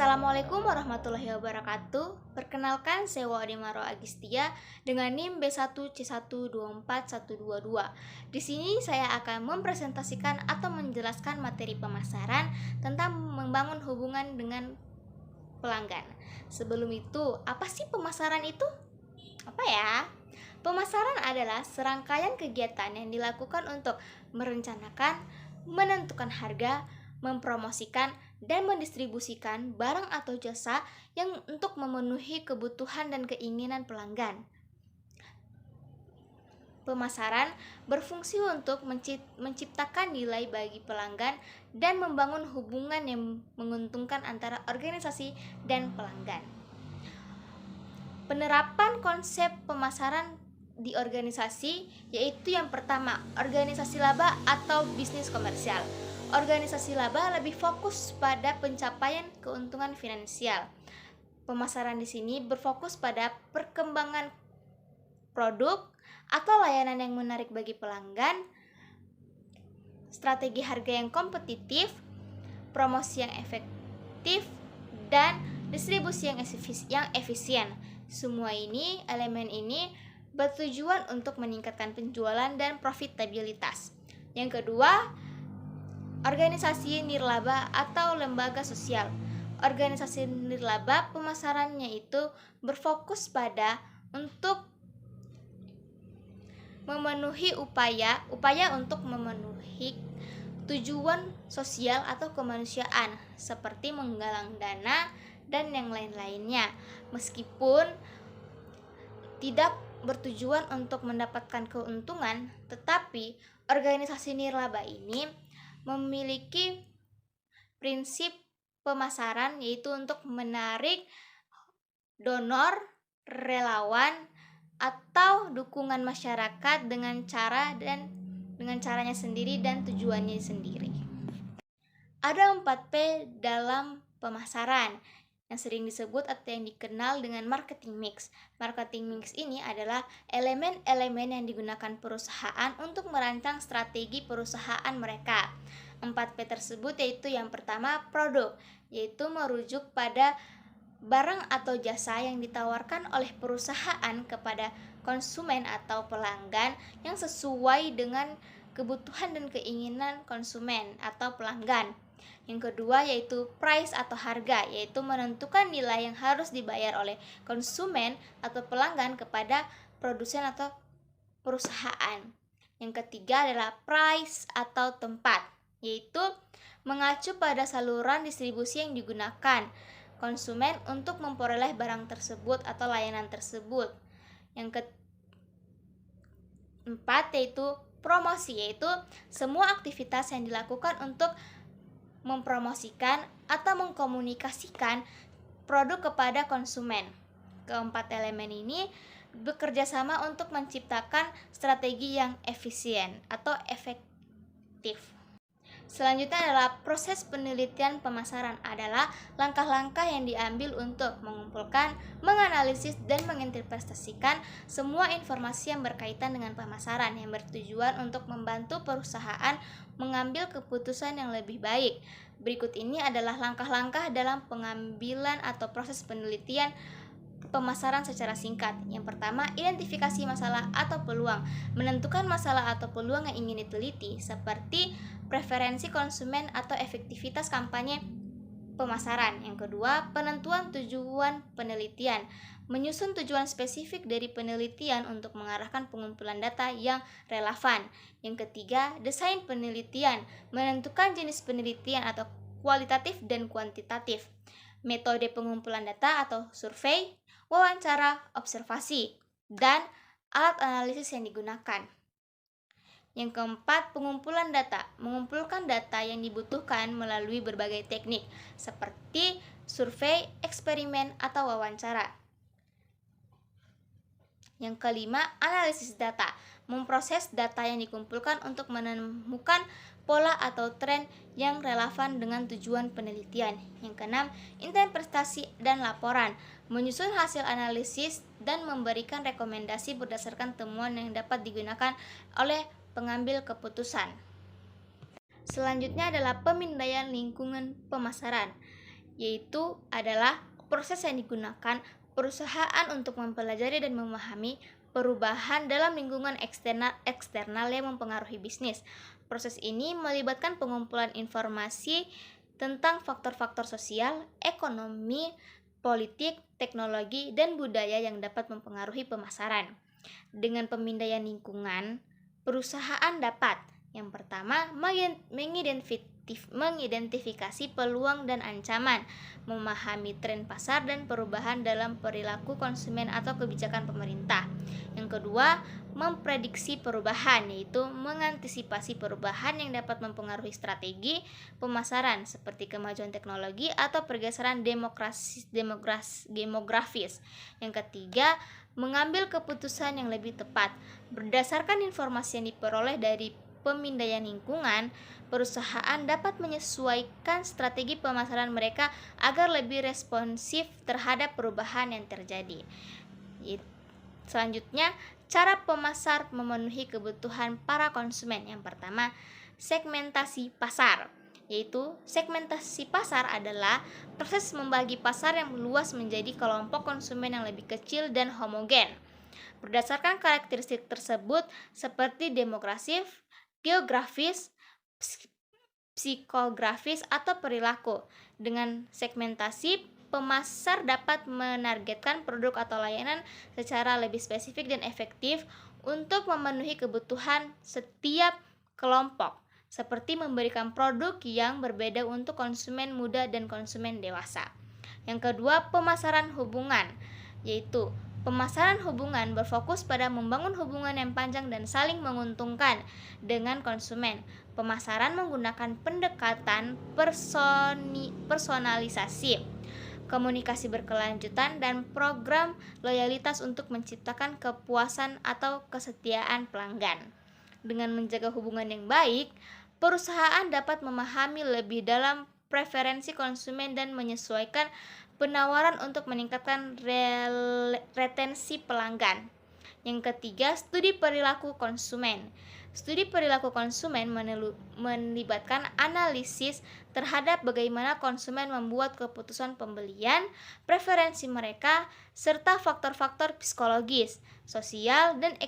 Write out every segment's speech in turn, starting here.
Assalamualaikum warahmatullahi wabarakatuh. Perkenalkan, saya Wadimaro Agistia dengan NIM B1C1241122. Di sini saya akan mempresentasikan atau menjelaskan materi pemasaran tentang membangun hubungan dengan pelanggan. Sebelum itu, apa sih pemasaran itu? Apa ya? Pemasaran adalah serangkaian kegiatan yang dilakukan untuk merencanakan, menentukan harga, mempromosikan, dan mendistribusikan barang atau jasa yang untuk memenuhi kebutuhan dan keinginan pelanggan. Pemasaran berfungsi untuk menciptakan nilai bagi pelanggan dan membangun hubungan yang menguntungkan antara organisasi dan pelanggan. Penerapan konsep pemasaran di organisasi yaitu yang pertama, organisasi laba atau bisnis komersial. Organisasi laba lebih fokus pada pencapaian keuntungan finansial. Pemasaran di sini berfokus pada perkembangan produk atau layanan yang menarik bagi pelanggan, strategi harga yang kompetitif, promosi yang efektif, dan distribusi yang efisien. Semua elemen ini bertujuan untuk meningkatkan penjualan dan profitabilitas. Yang kedua, organisasi nirlaba atau lembaga sosial. Organisasi nirlaba pemasarannya itu berfokus pada untuk memenuhi upaya untuk memenuhi tujuan sosial atau kemanusiaan seperti menggalang dana dan yang lain-lainnya. Meskipun tidak bertujuan untuk mendapatkan keuntungan, tetapi organisasi nirlaba ini memiliki prinsip pemasaran yaitu untuk menarik donor, relawan, atau dukungan masyarakat dengan caranya sendiri dan tujuannya sendiri. Ada 4P dalam pemasaran yang sering disebut atau yang dikenal dengan marketing mix. Marketing mix ini adalah elemen-elemen yang digunakan perusahaan untuk merancang strategi perusahaan mereka. 4P tersebut yaitu yang pertama, produk, yaitu merujuk pada barang atau jasa yang ditawarkan oleh perusahaan kepada konsumen atau pelanggan yang sesuai dengan kebutuhan dan keinginan konsumen atau pelanggan. Yang kedua yaitu price atau harga, yaitu menentukan nilai yang harus dibayar oleh konsumen atau pelanggan kepada produsen atau perusahaan. Yang ketiga adalah price atau tempat, yaitu mengacu pada saluran distribusi yang digunakan konsumen untuk memperoleh barang tersebut atau layanan tersebut. Yang keempat yaitu promosi, yaitu semua aktivitas yang dilakukan untuk mempromosikan atau mengkomunikasikan produk kepada konsumen. Keempat elemen ini bekerja sama untuk menciptakan strategi yang efisien atau efektif. Selanjutnya adalah proses penelitian pemasaran, adalah langkah-langkah yang diambil untuk mengumpulkan, menganalisis, dan menginterpretasikan semua informasi yang berkaitan dengan pemasaran yang bertujuan untuk membantu perusahaan mengambil keputusan yang lebih baik. Berikut ini adalah langkah-langkah dalam pengambilan atau proses penelitian pemasaran secara singkat. Yang pertama, identifikasi masalah atau peluang. Menentukan masalah atau peluang yang ingin diteliti, seperti preferensi konsumen atau efektivitas kampanye pemasaran. Yang kedua, penentuan tujuan penelitian. Menyusun tujuan spesifik dari penelitian untuk mengarahkan pengumpulan data yang relevan. Yang ketiga, desain penelitian. Menentukan jenis penelitian atau kualitatif dan kuantitatif. Metode pengumpulan data atau survei, wawancara, observasi, dan alat analisis yang digunakan. Yang keempat, pengumpulan data. Mengumpulkan data yang dibutuhkan melalui berbagai teknik, seperti survei, eksperimen, atau wawancara. Yang kelima, analisis data. Memproses data yang dikumpulkan untuk menemukan pola atau tren yang relevan dengan tujuan penelitian. Yang keenam, interpretasi dan laporan. Menyusun hasil analisis dan memberikan rekomendasi berdasarkan temuan yang dapat digunakan oleh pengambil keputusan. Selanjutnya adalah pemindaian lingkungan pemasaran. yaitu adalah proses yang digunakan perusahaan untuk mempelajari dan memahami perubahan dalam lingkungan eksternal yang mempengaruhi bisnis. Proses ini melibatkan pengumpulan informasi tentang faktor-faktor sosial, ekonomi, politik, teknologi, dan budaya yang dapat mempengaruhi pemasaran. Dengan pemindaian lingkungan, perusahaan dapat yang pertama mengidentifikasi peluang dan ancaman, memahami tren pasar dan perubahan dalam perilaku konsumen atau kebijakan pemerintah. Yang kedua, memprediksi perubahan, yaitu mengantisipasi perubahan yang dapat mempengaruhi strategi pemasaran seperti kemajuan teknologi atau pergeseran demografis. Yang ketiga, mengambil keputusan yang lebih tepat. Berdasarkan informasi yang diperoleh dari pemindaian lingkungan, perusahaan dapat menyesuaikan strategi pemasaran mereka agar lebih responsif terhadap perubahan yang terjadi. Selanjutnya, cara pemasar memenuhi kebutuhan para konsumen. Yang pertama, segmentasi pasar, yaitu segmentasi pasar adalah proses membagi pasar yang luas menjadi kelompok konsumen yang lebih kecil dan homogen. Berdasarkan karakteristik tersebut seperti demografis, geografis, psikografis, atau perilaku. Dengan segmentasi, pemasar dapat menargetkan produk atau layanan secara lebih spesifik dan efektif untuk memenuhi kebutuhan setiap kelompok, seperti memberikan produk yang berbeda untuk konsumen muda dan konsumen dewasa. Yang kedua, pemasaran hubungan, yaitu pemasaran hubungan berfokus pada membangun hubungan yang panjang dan saling menguntungkan dengan konsumen. Pemasaran menggunakan pendekatan personalisasi, komunikasi berkelanjutan, dan program loyalitas untuk menciptakan kepuasan atau kesetiaan pelanggan. Dengan menjaga hubungan yang baik, perusahaan dapat memahami lebih dalam preferensi konsumen dan menyesuaikan penawaran untuk meningkatkan retensi pelanggan. Yang ketiga, studi perilaku konsumen. Studi perilaku konsumen melibatkan analisis terhadap bagaimana konsumen membuat keputusan pembelian, preferensi mereka, serta faktor-faktor psikologis, sosial, dan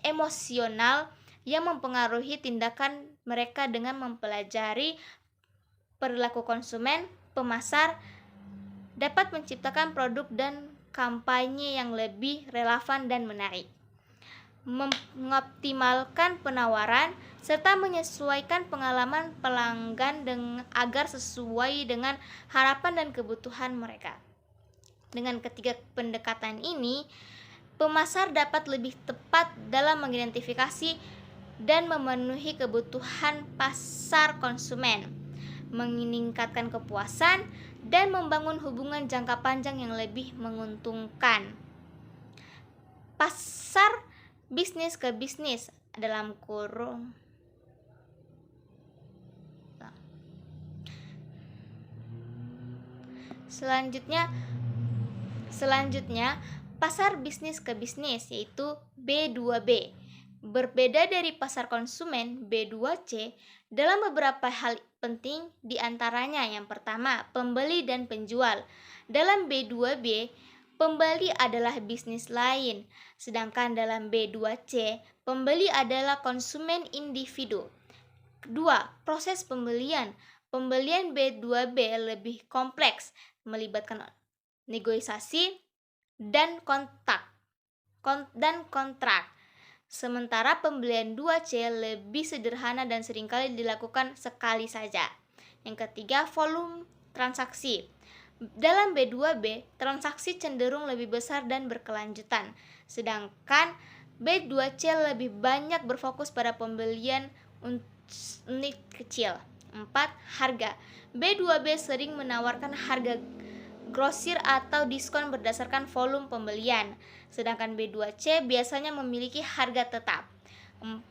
emosional yang mempengaruhi tindakan mereka. Dengan mempelajari perilaku konsumen, pemasar dapat menciptakan produk dan kampanye yang lebih relevan dan menarik, mengoptimalkan penawaran, serta menyesuaikan pengalaman pelanggan agar sesuai dengan harapan dan kebutuhan mereka. Dengan ketiga pendekatan ini, pemasar dapat lebih tepat dalam mengidentifikasi dan memenuhi kebutuhan pasar konsumen, meningkatkan kepuasan, dan membangun hubungan jangka panjang yang lebih menguntungkan. Pasar bisnis ke bisnis dalam kurung. Selanjutnya, pasar bisnis ke bisnis, yaitu B2B. Berbeda dari pasar konsumen, B2C dalam beberapa hal penting, diantaranya yang pertama, pembeli dan penjual. Dalam B2B, pembeli adalah bisnis lain, sedangkan dalam B2C, pembeli adalah konsumen individu. Kedua, proses pembelian. Pembelian B2B lebih kompleks, melibatkan negosiasi dan kontrak. Sementara pembelian 2C lebih sederhana dan seringkali dilakukan sekali saja. Yang ketiga, volume transaksi. Dalam B2B, transaksi cenderung lebih besar dan berkelanjutan, sedangkan B2C lebih banyak berfokus pada pembelian unit kecil. 4. Harga. B2B sering menawarkan harga grosir atau diskon berdasarkan volume pembelian, sedangkan B2C biasanya memiliki harga tetap. 5.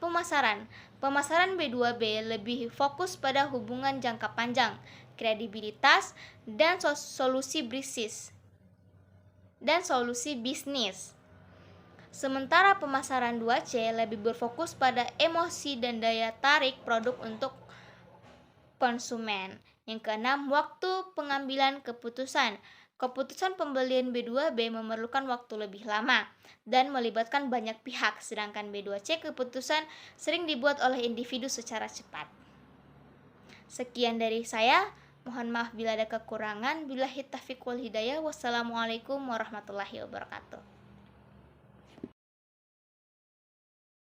Pemasaran. Pemasaran B2B lebih fokus pada hubungan jangka panjang, kredibilitas, dan solusi bisnis. Sementara pemasaran 2C lebih berfokus pada emosi dan daya tarik produk untuk konsumen. Yang keenam, waktu pengambilan keputusan. Keputusan pembelian B2B memerlukan waktu lebih lama dan melibatkan banyak pihak, sedangkan B2C keputusan sering dibuat oleh individu secara cepat. Sekian dari saya, mohon maaf bila ada kekurangan. Billahi taufiq wal hidayah. Wassalamualaikum warahmatullahi wabarakatuh.